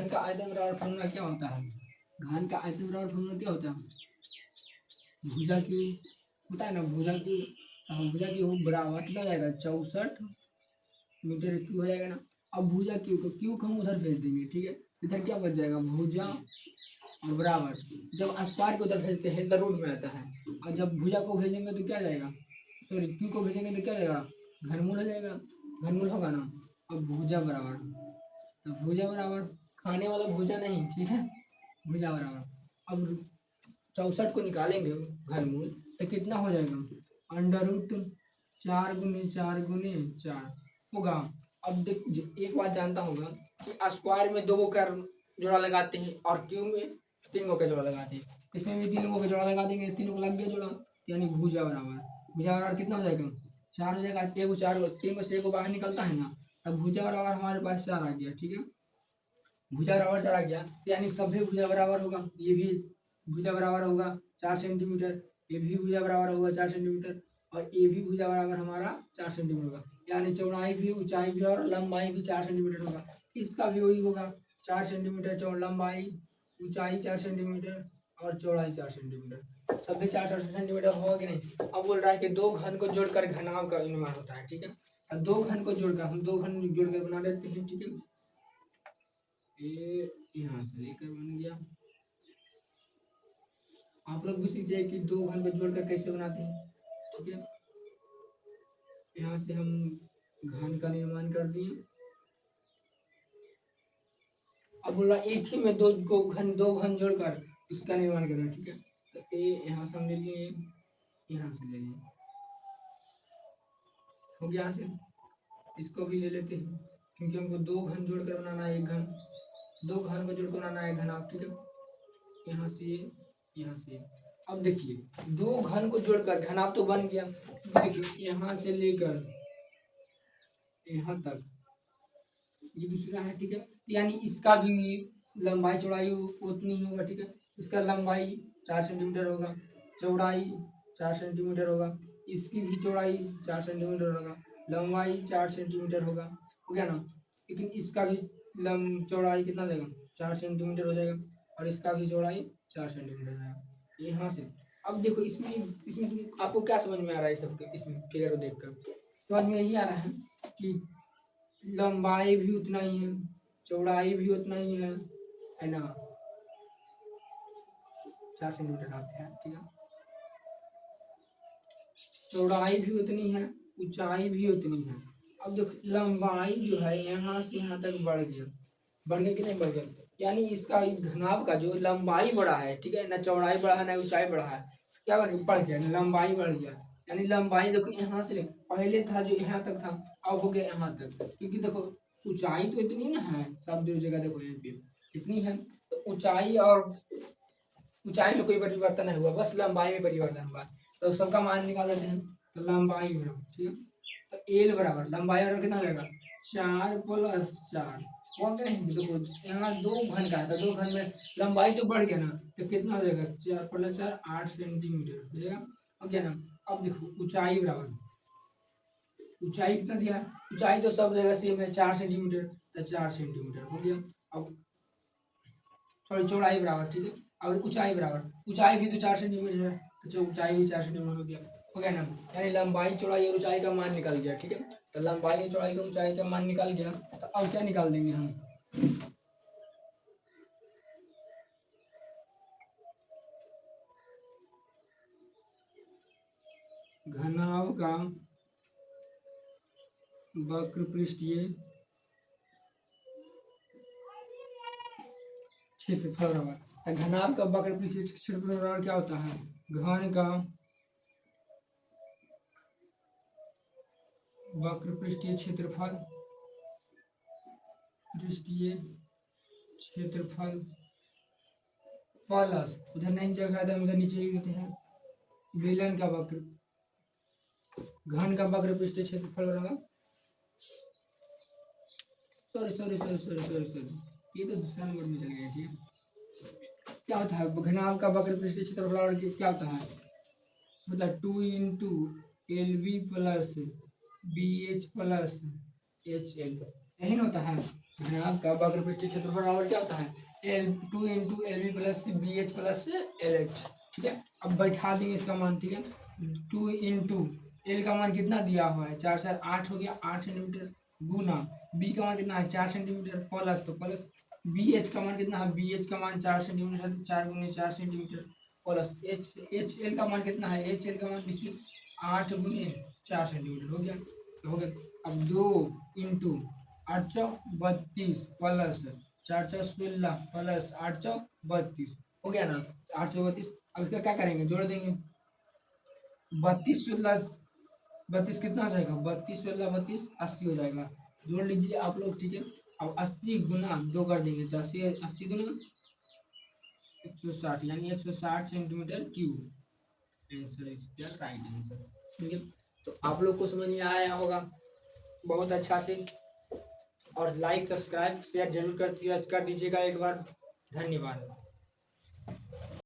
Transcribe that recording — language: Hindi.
घन का आयतन बराबर फॉर्मूला क्या होता है? घन का आयतन बराबर फॉर्मूला क्या होता है? भुजा क्यू होता है ना, भुजा क्यू बराबर कितना हो जाएगा? 64 मीटर क्यू हो जाएगा ना। अब भुजा क्यू को हम उधर भेज देंगे, ठीक है। इधर क्या बच जाएगा? भुजा और बराबर, जब स्क्वायर को उधर भेजते हैं तो रूट में आता है, और जब भुजा को भेजेंगे तो क्या जाएगा? सॉरी, क्यू को भेजेंगे तो क्या जाएगा? घनमूल हो जाएगा, घनमूल होगा ना। अब भुजा बराबर, तो भुजा बराबर खाने वाला भुजा नहीं, ठीक है, भुजा बराबर। अब 64 को निकालेंगे घनमूल तो कितना हो जाएगा? अंडर रूट 4 × 4 × 4 होगा। अब देख, एक बात जानता होगा कि स्क्वायर में 2 का जोड़ा लगाते हैं और क्यू में 3 का जोड़ा लगाते हैं। इसमें भी 3 का जोड़ा लगा देंगे, 3 को लग गया जोड़ा, यानी भुजा बराबर कितना हो जाएगा? 4 हो जाएगा। 3 में से 1 बाहर निकलता है ना, अब भुजा बराबर हमारे पास 4 आ गया, ठीक है। भुजा बराबर 4 आ गया, यानी सभी भुजा बराबर होगा। ये भी भुजा बराबर होगा 4 सेंटीमीटर, ये भी भुजा बराबर होगा 4 सेंटीमीटर, और ये भी भुजा बराबर हमारा 4 सेंटीमीटर होगा, यानी चौड़ाई भी, ऊंचाई भी और लंबाई भी 4 सेंटीमीटर होगा। इसका भी वही होगा, 4 सेंटीमीटर लंबाई, ऊंचाई 4 सेंटीमीटर और चौड़ाई 4 सेंटीमीटर, सभी 4 सेंटीमीटर होगा कि नहीं। अब बोल रहा है कि 2 घन को जोड़कर घनाभ का निर्माण होता है, ठीक है। अब 2 घन को जोड़कर हम 2 घन जोड़कर बना देते हैं, ठीक है। ये यहाँ से लेकर बन गया। आप लोग भी सीखिए कि 2 घन को जोड़कर कैसे बनाते हैं, ठीक है। यहाँ से हम घन का निर्माण कर दिए। अब बोला एक ही में 2 घन जोड़कर इसका निर्माण करना, ठीक है। तो ए यहाँ से हम ले लिए, यहाँ से ले लिए, हो गया। यहाँ से इसको भी ले लेते हैं, क्योंकि हमको 2 घन जोड़कर बनाना है, एक घन, 2 घन को जोड़कर बनाना है घनाभ, ठीक है। यहाँ से ये, यहाँ से। अब देखिए 2 घन को जोड़कर घनाभ तो बन गया। देखिए यहाँ से लेकर यहाँ तक ये दूसरा है, ठीक है। यानी इसका भी लंबाई चौड़ाई उतनी ही होगा, ठीक है। इसका लंबाई 4 सेंटीमीटर होगा, चौड़ाई 4 सेंटीमीटर होगा, इसकी भी चौड़ाई 4 सेंटीमीटर होगा, लंबाई 4 सेंटीमीटर होगा, हो गया ना। लेकिन इसका भी चौड़ाई कितना हो जाएगा? 4 सेंटीमीटर हो जाएगा, और इसका भी चौड़ाई 4 सेंटीमीटर हो जाएगा। यहाँ से अब देखो इसमें आपको क्या समझ में आ रहा है? सबके इसमें फिगर को देखकर समझ में यही आ रहा है कि लंबाई भी उतना ही है, चौड़ाई भी उतना ही है ना, 4 सेंटीमीटर आते हैं, ठीक है। चौड़ाई भी उतनी है, ऊंचाई भी उतनी है। अब देखो लंबाई जो है यहाँ से यहाँ तक बढ़ गया कि नहीं बढ़ गया? यानी इसका घनाभ का जो लंबाई बढ़ा है, ठीक है ना, चौड़ाई बढ़ा है ना ऊंचाई बढ़ा है, क्या बढ़ गया? लंबाई बढ़ गया। यानी लंबाई देखो यहाँ से पहले था जो यहाँ तक था, अब हो गया यहाँ तक, क्योंकि देखो ऊंचाई तो इतनी ना है, सब जगह देखो यहाँ पे इतनी है, तो ऊंचाई और ऊंचाई में कोई परिवर्तन नहीं हुआ, बस लंबाई में परिवर्तन हुआ। तो सबका मान निकाल लेते हैं, तो लंबाई बराबर, ठीक है। तो एल बराबर लंबाई बराबर कितना हो जाएगा? 4 + 4 वो क्या है? देखो यहाँ 2 घन का है, तो 2 घन में लंबाई तो बढ़ गया ना, तो कितना हो जाएगा? 4 + 4 8 सेंटीमीटर हो जाएगा, हो गया ना। अब देखो ऊंचाई बराबर, ऊंचाई कितना दिया? ऊंचाई तो सब जगह सेम है, 4 सेंटीमीटर, तो 4 सेंटीमीटर हो गया। अब सॉरी चौड़ाई बराबर, ठीक है। और ऊंचाई बराबर, ऊंचाई भी तो 4 सेंटीमीटर है, तो ऊंचाई भी 4 सेंटीमीटर हो गया ना। यानी लंबाई चौड़ाई और ऊंचाई का मान निकल गया, ठीक है। तो लंबाई चौड़ाई का ऊंचाई का मान निकल गया, तो अब क्या निकाल देंगे हम? घनाभ का वक्र पृष्ठीय क्षेत्रफल बराबर, घनाभ का वक्र पृष्ठीय क्षेत्रफल बराबर क्या होता है? घन का वक्र पृष्ठीय क्षेत्रफल, प्लस उधर नहीं जगह है, उधर नीचे लिख देते हैं बेलन का वक्र, घन का वक्र पृष्ठीय क्षेत्रफल बराबर, सॉरी ये तो दूसरा नंबर में चल गया, ठीक है। क्या होता है घनाभ का वक्र पृष्ठीय क्षेत्रफल बराबर क्या होता है? मतलब 2 × LB + BH + HL, यही ना होता है। घनाभ का वक्रपृष्ठीय क्षेत्रफल बराबर क्या होता है, L2 into L B plus B H plus L H. ठीक है, अब बैठा देंगे इसका मान। ठीक है, 2 इंटू एल का मान कितना दिया हुआ है, 4 4 8 हो गया, 8 सेंटीमीटर, गुना बी का मान कितना है 4 सेंटीमीटर, प्लस तो प्लस बी एच का मान कितना है, बी एच का मान 4 सेंटीमीटर, 4 गुने 4 सेंटीमीटर, प्लस एच एल का मान कितना है, एच एल का मान देखिए 8 गुने 4 सेंटीमीटर हो गया। तो हो गया। अब 2 इंटू 8 चौक 32 प्लस 4 चौक 16 प्लस 8 चौक 32 हो गया ना, 8 चौक 32। अब इसका क्या करेंगे, जोड़ देंगे, 32 16 32 कितना हो जाएगा, 32 16 32 80 हो जाएगा, जोड़ लीजिए आप लोग। ठीक है, अब 80 गुना 2 कर देंगे, 10 80 गुना 160 यानी 160 centimetre cube. Answer is the right answer. ठीक है, तो आप लोग को समझ में आया होगा बहुत अच्छा से, और लाइक सब्सक्राइब शेयर जरूर कर दीजिएगा एक बार। धन्यवाद।